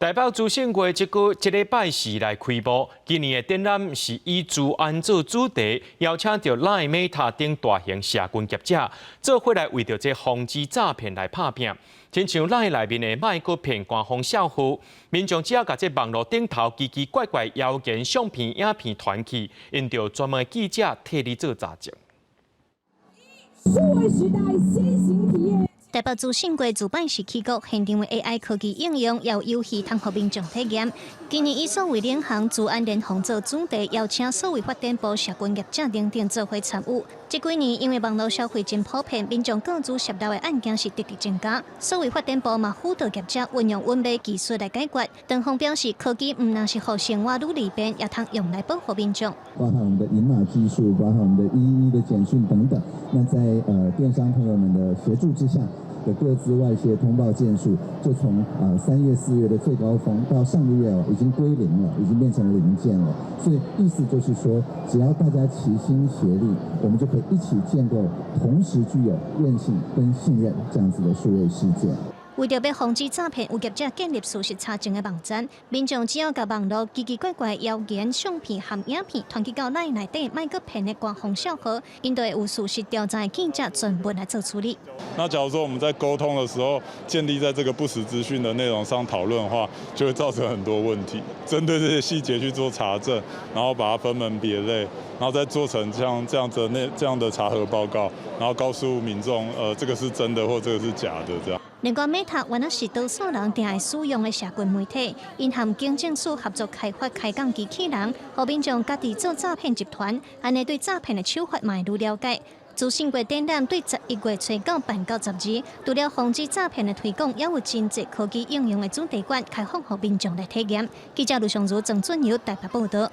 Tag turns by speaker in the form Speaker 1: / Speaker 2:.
Speaker 1: 台北资讯过一礼拜四来开幕，今年的展览是以治安做主题，邀请到 LINE Meta 等大型社群业者，做伙来为着这防治诈骗来拍拼。亲像 LINE 内面的卖国骗官方笑话，民众只要甲这网络顶头奇奇怪怪谣言、相片、影片传去，因着专门记者替你做查证。
Speaker 2: 数位时代先行体验。
Speaker 3: 台北资讯柜主办时起国，现场为 AI 科技应用，也有游戏通互民众体验。今年以所谓领航治安联防做主题，邀请所谓发展部社群业者等等做伙参与。这几年因为网络消费真普遍，民众各自涉到的案件是直直增加。所谓发展部嘛辅导业者运用稳备技术来解决。党方表示，科技唔但是互生活愈利便，也通用来保护民众。
Speaker 4: 包含我们的银码技术，包含我们的111的简讯等等。那在电商朋友们的协助之下。的各自外泄通报件数，就从3月、4月的最高峰到上个月已经归零了，已经变成0件了。所以意思就是说，只要大家齐心协力，我们就可以一起建构同时具有韧性跟信任这样子的数位世界。
Speaker 3: 为着要防止诈骗，有业者建立事实查证的网站，民众只要甲网络奇奇怪怪谣言、相片和影片传去到LINE内底，卖个骗的官方笑话，因对有事实调查的记者专门来做处理。
Speaker 5: 那假如说我们在沟通的时候，建立在这个不实资讯的内容上讨论的话，就会造成很多问题。针对这些细节去做查证，然后把它分门别类，然后再做成像这样的查核报告，然后告诉民众，这个是真的或这个是假的这样。
Speaker 3: 另外 ，Meta 原来是多数人定爱使用的社群媒体，因和警政署合作开发开讲机器人，让民众家己做诈骗集团，安尼对诈骗的手法嘛愈了解。资讯柜展览对11月初9办到12，除了防止诈骗的推广，也有真济科技应用的主题馆开放，让民众来体验。记者卢尚如、郑俊尧台北报道。